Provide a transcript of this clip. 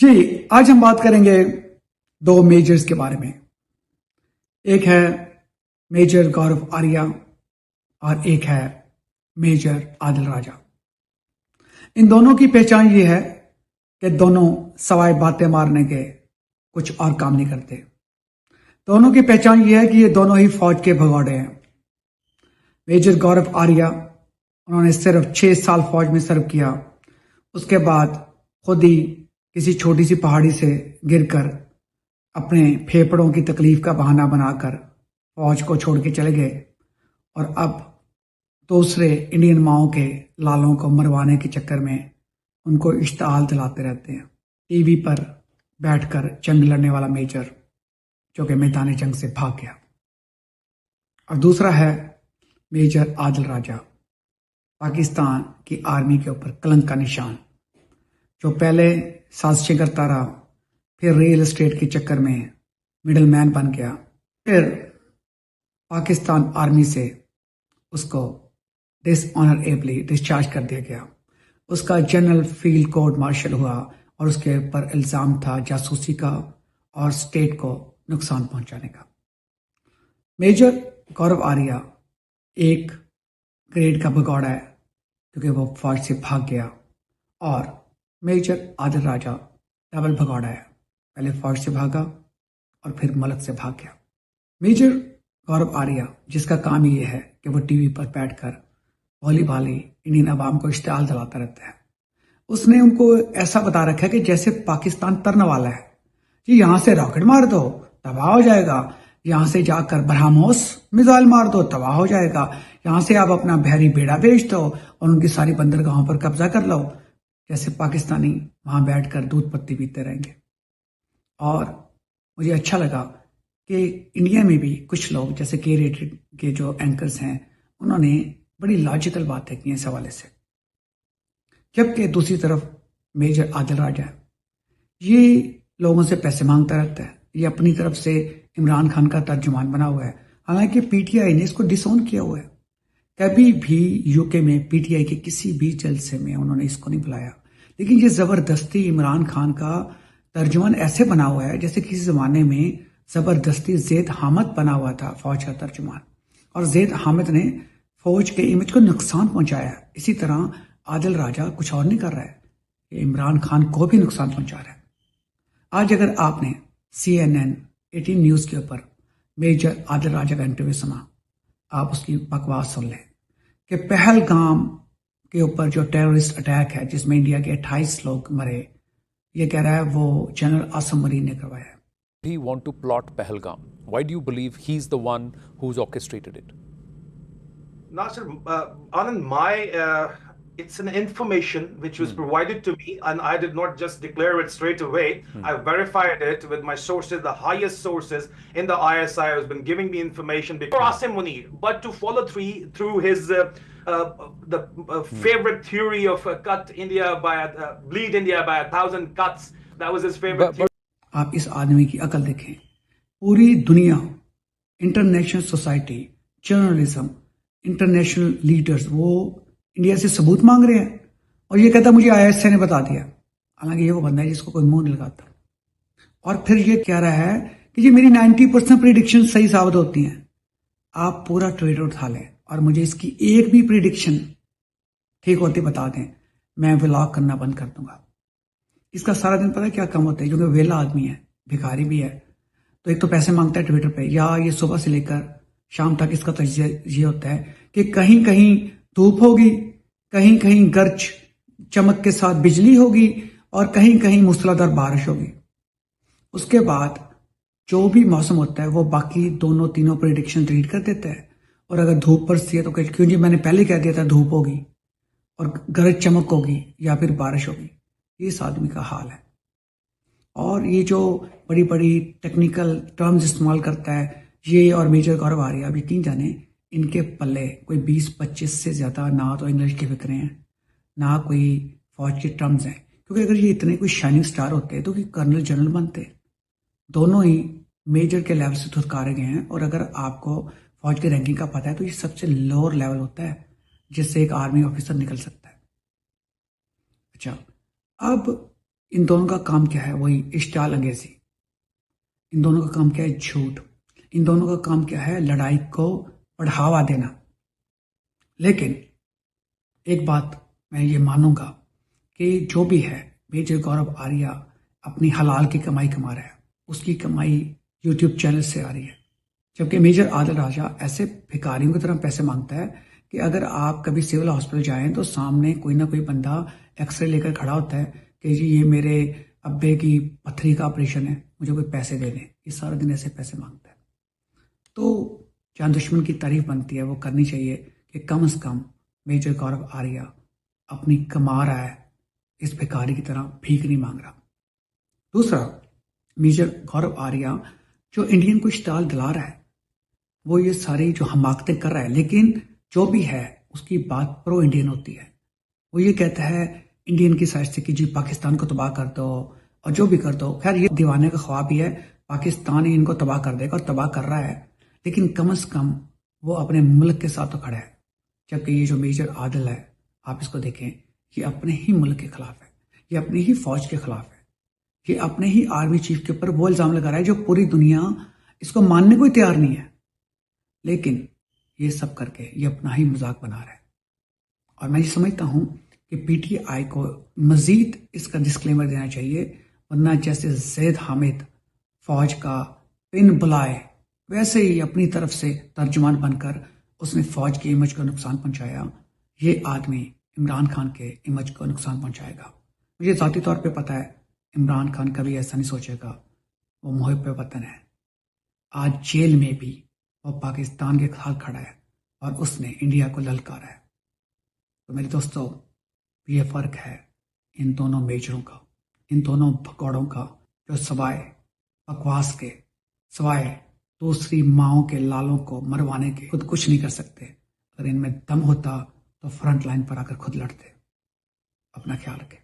جی آج ہم بات کریں گے دو میجرز کے بارے میں. ایک ہے میجر گورو آریہ اور ایک ہے میجر عادل راجہ. ان دونوں کی پہچان یہ ہے کہ دونوں سوائے باتیں مارنے کے کچھ اور کام نہیں کرتے. دونوں کی پہچان یہ ہے کہ یہ دونوں ہی فوج کے بھگوڑے ہیں. میجر گورو آریہ انہوں نے صرف 6 سال فوج میں سرو کیا. اس کے بعد خود ہی کسی چھوٹی سی پہاڑی سے گر کر اپنے پھیپڑوں کی تکلیف کا بہانہ بنا کر فوج کو چھوڑ کے چلے گئے اور اب دوسرے انڈین ماؤں کے لالوں کو مروانے کے چکر میں ان کو اشتعال دلاتے رہتے ہیں. ٹی وی پر بیٹھ کر جنگ لڑنے والا میجر جو کہ میدان جنگ سے بھاگ گیا. اور دوسرا ہے میجر عادل راجہ، پاکستان کی آرمی کے اوپر کلنک کا نشان، جو پہلے سازشیں کرتا رہا، پھر ریل اسٹیٹ کے چکر میں مڈل مین بن گیا، پھر پاکستان آرمی سے اس کو ڈس آنریبلی ڈسچارج کر دیا گیا. اس کا جنرل فیلڈ کورٹ مارشل ہوا اور اس کے اوپر الزام تھا جاسوسی کا اور اسٹیٹ کو نقصان پہنچانے کا. میجر گورو آریہ ایک گریڈ کا بھگوڑا ہے کیونکہ وہ فوج سے بھاگ گیا، اور میجر عادل راجہ ڈبل بھگوڑا ہے، پہلے فوج سے بھاگا اور پھر ملک سے بھاگ گیا. میجر گورو آریہ جس کا کام یہ ہے کہ وہ ٹی وی پر بیٹھ کر بھولی بھالی انڈین عوام کو اشتعال دلاتا رہتا ہے. اس نے ان کو ایسا بتا رکھا ہے کہ جیسے پاکستان ترنے والا ہے، جی یہاں سے راکٹ مار دو تباہ ہو جائے گا، یہاں سے جا کر برہموس میزائل مار دو تباہ ہو جائے گا، یہاں سے آپ اپنا بحری بیڑا بھیج دو اور ان کی ساری بندرگاہوں پر قبضہ کر لو، جیسے پاکستانی وہاں بیٹھ کر دودھ پتی پیتے رہیں گے. اور مجھے اچھا لگا کہ انڈیا میں بھی کچھ لوگ جیسے کے ریٹڈ کے جو اینکرز ہیں انہوں نے بڑی لاجیکل باتیں کی اس حوالے سے. جبکہ دوسری طرف میجر عادل راجہ ہے، یہ لوگوں سے پیسے مانگتا رہتا ہے، یہ اپنی طرف سے عمران خان کا ترجمان بنا ہوا ہے، حالانکہ پی ٹی آئی نے اس کو ڈس آن کیا ہوا ہے. کبھی بھی یو کے میں پی ٹی آئی کے کسی بھی جلسے میں انہوں نے اس کو نہیں بلایا، لیکن یہ زبردستی عمران خان کا ترجمان ایسے بنا ہوا ہے جیسے کسی زمانے میں زبردستی زید حامد بنا ہوا تھا فوج کا ترجمان، اور زید حامد نے فوج کے امیج کو نقصان پہنچایا. اسی طرح عادل راجہ کچھ اور نہیں کر رہا ہے، یہ عمران خان کو بھی نقصان پہنچا رہا ہے. آج اگر آپ نے CNN 18 نیوز کے اوپر میجر عادل راجہ کا انٹرویو سنا، آپ اس کی بکواس سن لیں کہ پہلگام کے اوپر جو ٹیررسٹ اٹیک ہے جس میں انڈیا کے 28 لوگ مرے، یہ کہہ رہا ہے وہ جنرل آسم منیر نے کروایا ہے. He want to plot Pahalgam. Why do you believe he's the one who's orchestrated it? Nasir, it's an information which was provided to me, and I did not just declare it straight away. I verified it with my sources, the highest sources in the ISI has been giving me information before Asim Munir. But to follow through his favorite theory of bleed India by 1,000 cuts, that was his favorite theory. آپ اس آدمی کی عقل دیکھیں، پوری دنیا، international society, journalism, international leaders وہ India سے ثبوت مانگ رہے ہیں اور یہ کہتا مجھے ISI نے بتا دیا، حالانکہ یہ وہ بندہ ہے جس کو کوئی منہ نہیں لگاتا. اور پھر یہ کہہ رہا ہے کہ یہ میری 90% پریڈکشن صحیح ثابت ہوتی ہیں. آپ پورا ٹریٹر اٹھا لیں اور مجھے اس کی ایک بھی پریڈکشن ٹھیک ہوتی بتا دیں، میں ولاگ کرنا بند کر دوں گا. اس کا سارا دن پتہ کیا کام ہوتا ہے، کیونکہ ویلا آدمی ہے، بھکاری بھی ہے، تو ایک تو پیسے مانگتا ہے ٹویٹر پہ، یا یہ صبح سے لے کر شام تک اس کا تجزیہ یہ ہوتا ہے کہ کہیں کہیں دھوپ ہوگی، کہیں کہیں گرج چمک کے ساتھ بجلی ہوگی اور کہیں کہیں موسلادھار بارش ہوگی. اس کے بعد جو بھی موسم ہوتا ہے وہ باقی دونوں تینوں پریڈکشن ڈیلیٹ کر دیتا ہے، اور اگر دھوپ برستی ہے تو کیوں جی میں نے پہلے کہہ دیا تھا دھوپ ہوگی اور گرج چمک ہوگی یا پھر بارش ہوگی. یہ اس آدمی کا حال ہے. اور یہ جو بڑی بڑی ٹیکنیکل ٹرمز استعمال کرتا ہے یہ اور میجر گورو آریہ، اب یقین جانیں ان کے پلے کوئی 20-25 سے زیادہ نہ تو انگلش کے فکرے ہیں نہ کوئی فوج کے ٹرمز ہیں، کیونکہ اگر یہ اتنے کوئی شائننگ سٹار ہوتے تو کہ کرنل جنرل بنتے. دونوں ہی میجر کے لیول سے دھتکارے گئے ہیں، اور اگر آپ کو فوج کے رینکنگ کا پتہ ہے تو یہ سب سے لوور لیول ہوتا ہے جس سے ایک آرمی آفیسر نکل سکتا ہے. اچھا، اب ان دونوں کا کام کیا ہے؟ وہی اشتعال انگیزی. ان دونوں کا کام کیا ہے؟ جھوٹ. ان دونوں کا کام کیا ہے؟ لڑائی کو بڑھاوا دینا. لیکن ایک بات میں یہ مانوں گا کہ جو بھی ہے میجر گورو آریہ اپنی حلال کی کمائی کما رہا ہے. اس کی کمائی یوٹیوب چینل سے آ رہی ہے. جبکہ میجر عادل راجہ ایسے بھکاریوں کی طرح پیسے مانگتا ہے کہ اگر آپ کبھی سول ہاسپٹل جائیں تو سامنے کوئی نہ کوئی بندہ ایکس رے لے کر کھڑا ہوتا ہے کہ جی یہ میرے ابے کی پتھری کا آپریشن ہے, مجھے کوئی پیسے دے دیں. یہ سارا دن ایسے پیسے مانگتا ہے. تو جہاں دشمن کی تعریف بنتی ہے وہ کرنی چاہیے کہ کم از کم میجر گورو آریہ اپنی کما رہا ہے, اس بھکاری کی طرح بھیک نہیں مانگ رہا. دوسرا, میجر گورو آریہ جو انڈین کو اشتعال دلا رہا ہے وہ یہ ساری جو حماقتیں کر رہا ہے, لیکن جو بھی ہے اس کی بات پرو انڈین ہوتی ہے. وہ یہ کہتا ہے انڈین کی سائڈ سے کہ جی پاکستان کو تباہ کر دو اور جو بھی کر دو. خیر یہ دیوانے کا خواب ہی ہے, پاکستان ہی ان کو تباہ کر دے گا اور تباہ کر رہا ہے, لیکن کم از کم وہ اپنے ملک کے ساتھ تو کھڑا ہے. جبکہ یہ جو میجر عادل ہے, آپ اس کو دیکھیں, یہ اپنے ہی ملک کے خلاف ہے, یہ اپنی ہی فوج کے خلاف ہے, یہ اپنے ہی آرمی چیف کے اوپر وہ الزام لگا رہا ہے جو پوری دنیا اس کو ماننے کو تیار نہیں ہے. لیکن یہ سب کر کے یہ اپنا ہی مذاق بنا رہا ہے. اور میں یہ سمجھتا ہوں کہ پی ٹی آئی کو مزید اس کا ڈسکلیمر دینا چاہیے, ورنہ جیسے زید حامد فوج کا پن بلائے ویسے ہی اپنی طرف سے ترجمان بن کر اس نے فوج کی امیج کو نقصان پہنچایا. یہ آدمی عمران خان کے امیج کو نقصان پہنچائے گا. مجھے ذاتی طور پہ پتہ ہے عمران خان کبھی ایسا نہیں سوچے گا. وہ محب وطن ہے. آج جیل میں بھی وہ پاکستان کے خلاف کھڑا ہے اور اس نے انڈیا کو للکارا ہے. تو میرے دوستو, یہ فرق ہے ان دونوں میجروں کا, ان دونوں بھگوڑوں کا جو سوائے بکواس کے, سوائے دوسری ماؤں کے لالوں کو مروانے کے خود کچھ نہیں کر سکتے. اگر ان میں دم ہوتا تو فرنٹ لائن پر آ کر خود لڑتے. اپنا خیال رکھیں.